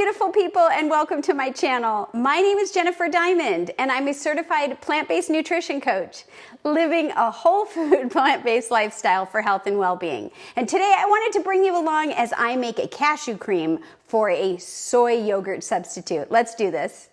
beautiful people, and welcome to my channel. My name is Jennifer Diamond, and I'm a certified plant-based nutrition coach, living a whole food plant-based lifestyle for health and well-being. And today I wanted to bring you along as I make a cashew cream for a soy yogurt substitute. Let's do this.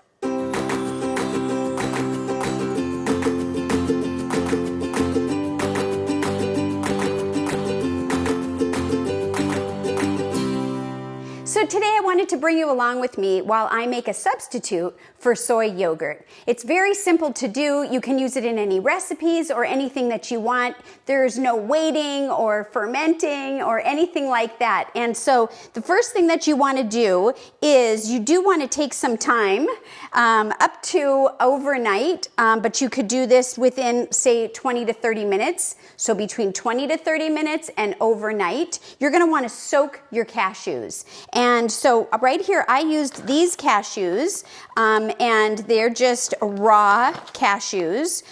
So today I wanted to bring you along with me while I make a substitute for soy yogurt. It's very simple to do. You can use it in any recipes or anything that you want. There's no waiting or fermenting or anything like that. And so the first thing that you want to do is you do want to take some time up to overnight, but you could do this within, say, 20 to 30 minutes. So between 20 to 30 minutes and overnight, you're going to want to soak your cashews. And so right here, I used these cashews, and they're just raw cashews.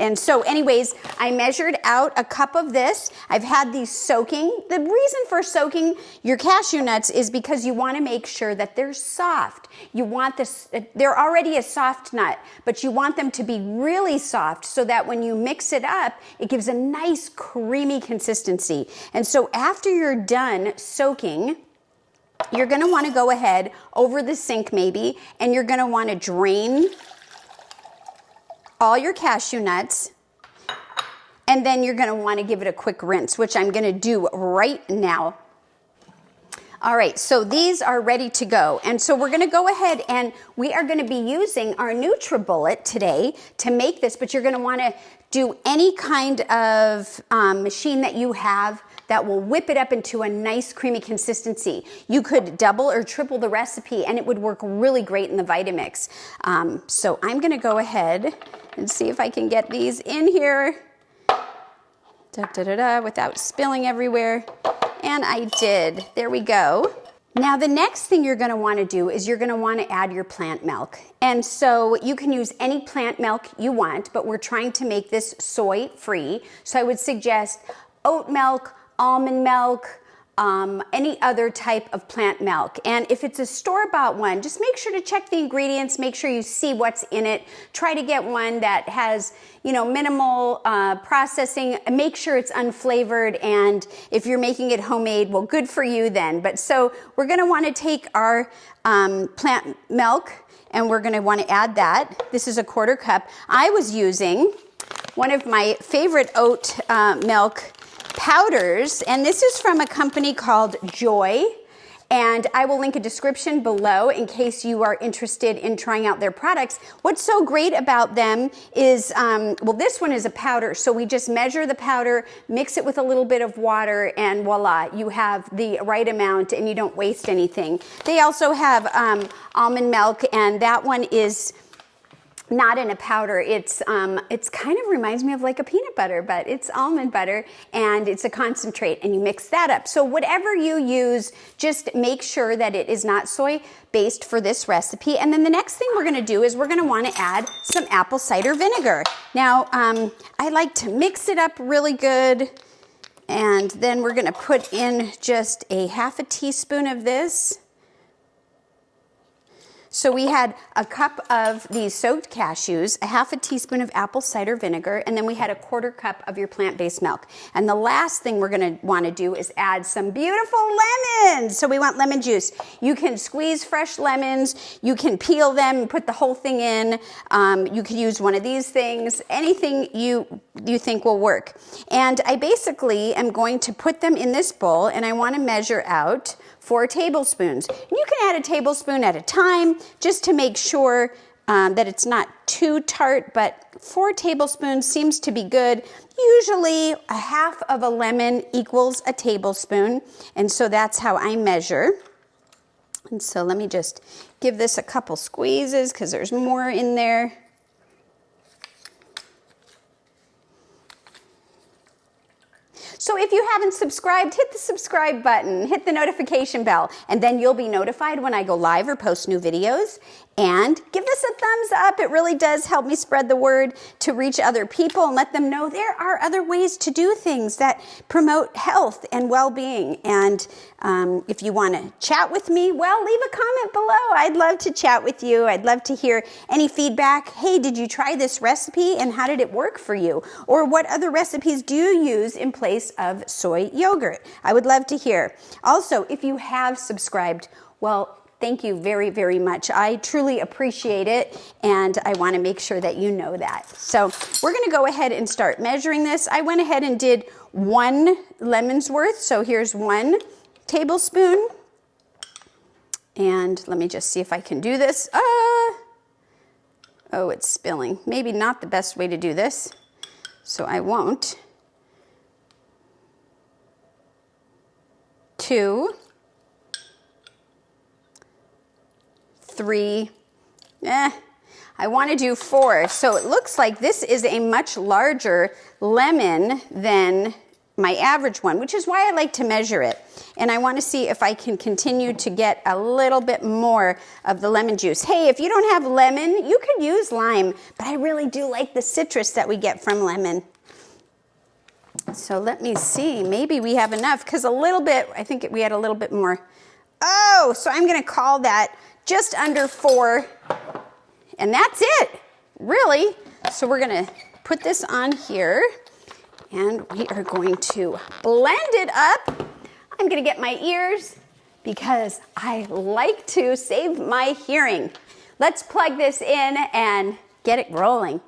And so anyways, I measured out a cup of this. I've had these soaking. The reason for soaking your cashew nuts is because you want to make sure that they're soft. You want this, they're already a soft nut, but you want them to be really soft so that when you mix it up, it gives a nice creamy consistency. And so after you're done soaking, you're going to want to go ahead over the sink maybe, and you're going to want to drain all your cashew nuts, and then you're going to want to give it a quick rinse, which I'm going to do right now. All right, so these are ready to go. And so we're going to go ahead and we are going to be using our NutriBullet today to make this, but you're going to want to do any kind of machine that you have that will whip it up into a nice creamy consistency. You could double or triple the recipe and it would work really great in the Vitamix. So I'm going to go ahead and see if I can get these in here without spilling everywhere. And I did. There we go. Now the next thing you're going to want to do is you're going to want to add your plant milk. And so you can use any plant milk you want, but we're trying to make this soy-free. So I would suggest oat milk, almond milk, any other type of plant milk. And if it's a store-bought one, just make sure to check the ingredients, make sure you see what's in it. Try to get one that has, you know, minimal processing. Make sure it's unflavored, and if you're making it homemade, well, good for you then. But so we're going to want to take our plant milk, and we're going to want to add that. This is a 1/4 cup. I was using one of my favorite oat milk powders, and this is from a company called Joy, and I will link a description below in case you are interested in trying out their products. What's so great about them is, well, this one is a powder, so we just measure the powder, mix it with a little bit of water, and voila, you have the right amount and you don't waste anything. They also have almond milk, and that one is not in a powder. It's kind of reminds me of like a peanut butter, but it's almond butter, and it's a concentrate, and you mix that up. So whatever you use, just make sure that it is not soy-based for this recipe. And then the next thing we're going to do is we're going to want to add some apple cider vinegar. Now, I like to mix it up really good, and then we're going to put in just a 1/2 teaspoon of this. So we had a cup of these soaked cashews, a 1/2 teaspoon of apple cider vinegar, and then we had a 1/4 cup of your plant-based milk. And the last thing we're going to want to do is add some beautiful lemons. So we want lemon juice. You can squeeze fresh lemons. You can peel them and put the whole thing in. You could use one of these things. Anything you think will work. And I basically am going to put them in this bowl, and I want to measure out 4 tablespoons. You can add a tablespoon at a time just to make sure that it's not too tart, but 4 tablespoons seems to be good. Usually 1/2 of a lemon equals a tablespoon, and so that's how I measure. And so let me just give this a couple squeezes because there's more in there. So if you haven't subscribed, hit the subscribe button, hit the notification bell, and then you'll be notified when I go live or post new videos. And give us a thumbs up. It really does help me spread the word to reach other people and let them know there are other ways to do things that promote health and well-being. And if you want to chat with me, well, leave a comment below. I'd love to chat with you. I'd love to hear any feedback. Hey, did you try this recipe and how did it work for you? Or what other recipes do you use in place of soy yogurt? I would love to hear. Also, if you have subscribed, well, thank you very, very much. I truly appreciate it, and I want to make sure that you know that. So we're going to go ahead and start measuring this. I went ahead and did 1 lemon's worth, so here's 1 tablespoon. And let me just see if I can do this. Oh, it's spilling. Maybe not the best way to do this, so I won't. 2, 3, I want to do 4. So it looks like this is a much larger lemon than my average one, which is why I like to measure it. And I want to see if I can continue to get a little bit more of the lemon juice. Hey, if you don't have lemon, you could use lime, but I really do like the citrus that we get from lemon. So let me see, maybe we have enough, because a little bit, I think we had a little bit more. Oh, so I'm going to call that just under 4, and that's it, really. So we're going to put this on here, and we are going to blend it up. I'm going to get my ears because I like to save my hearing. Let's plug this in and get it rolling.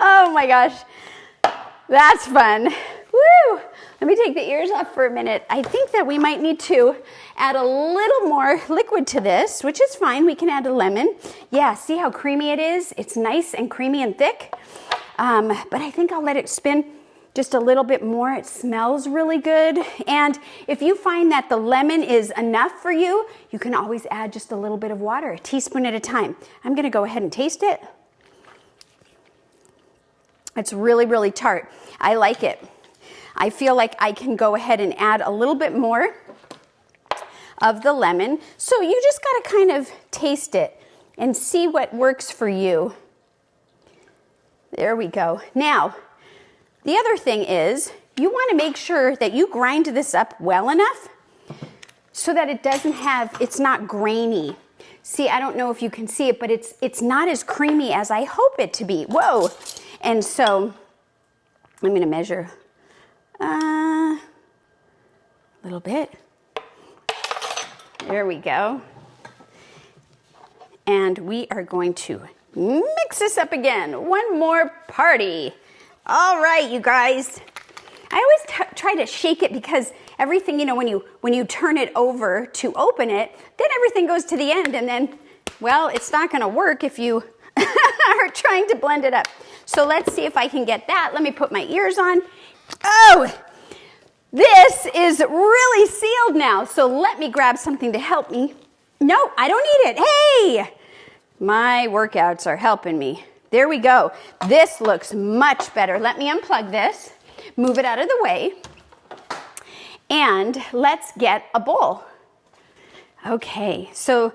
Oh my gosh, that's fun. Woo! Let me take the ears off for a minute. I think that we might need to add a little more liquid to this, which is fine. We can add a lemon. Yeah, see how creamy it is? It's nice and creamy and thick. But I think I'll let it spin just a little bit more. It smells really good. And if you find that the lemon is enough for you, you can always add just a little bit of water, a teaspoon at a time. I'm gonna go ahead and taste it. It's really, really tart. I like it. I feel like I can go ahead and add a little bit more of the lemon. So you just gotta kind of taste it and see what works for you. There we go. Now, the other thing is you wanna make sure that you grind this up well enough so that it doesn't have, it's not grainy. See, I don't know if you can see it, but it's not as creamy as I hope it to be. Whoa. And so I'm gonna measure a little bit. There we go. And we are going to mix this up again. One more party. All right, you guys. I always try to shake it because everything, you know, when you turn it over to open it, then everything goes to the end, and then, well, it's not gonna work if you are trying to blend it up. So let's see if I can get that. Let me put my ears on. Oh, this is really sealed now. So let me grab something to help me. No, I don't need it. Hey, my workouts are helping me. There we go. This looks much better. Let me unplug this, move it out of the way, and let's get a bowl. Okay, so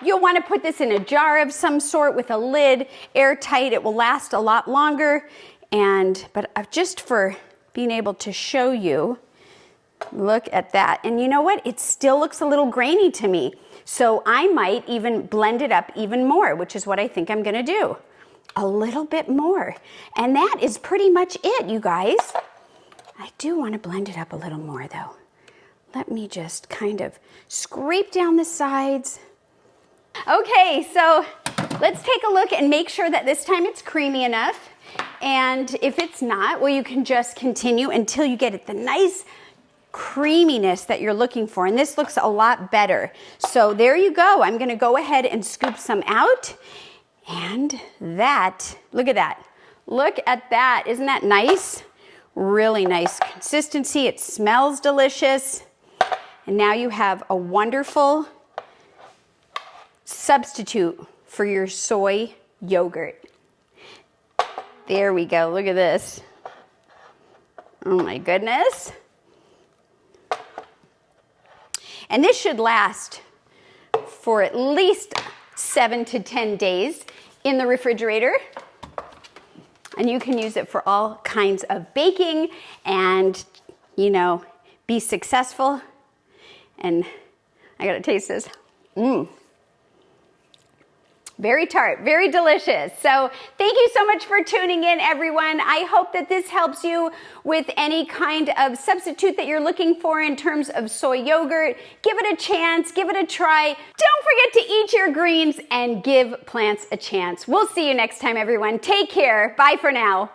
you'll want to put this in a jar of some sort with a lid, airtight. It will last a lot longer. But just for being able to show you, look at that. And you know what? It still looks a little grainy to me. So I might even blend it up even more, which is what I think I'm gonna do. A little bit more. And that is pretty much it, you guys. I do want to blend it up a little more though. Let me just kind of scrape down the sides. Okay, so let's take a look and make sure that this time it's creamy enough. And if it's not, well, you can just continue until you get it the nice creaminess that you're looking for. And this looks a lot better. So there you go. I'm going to go ahead and scoop some out. And that, look at that. Look at that. Isn't that nice? Really nice consistency. It smells delicious. And now you have a wonderful substitute for your soy yogurt. There we go. Look at this. Oh my goodness. And this should last for at least 7 to 10 days in the refrigerator. And you can use it for all kinds of baking and, you know, be successful. And I gotta taste this. Very tart, very delicious. So thank you so much for tuning in, everyone. I hope that this helps you with any kind of substitute that you're looking for in terms of soy yogurt. Give it a chance, give it a try. Don't forget to eat your greens and give plants a chance. We'll see you next time, everyone. Take care. Bye for now.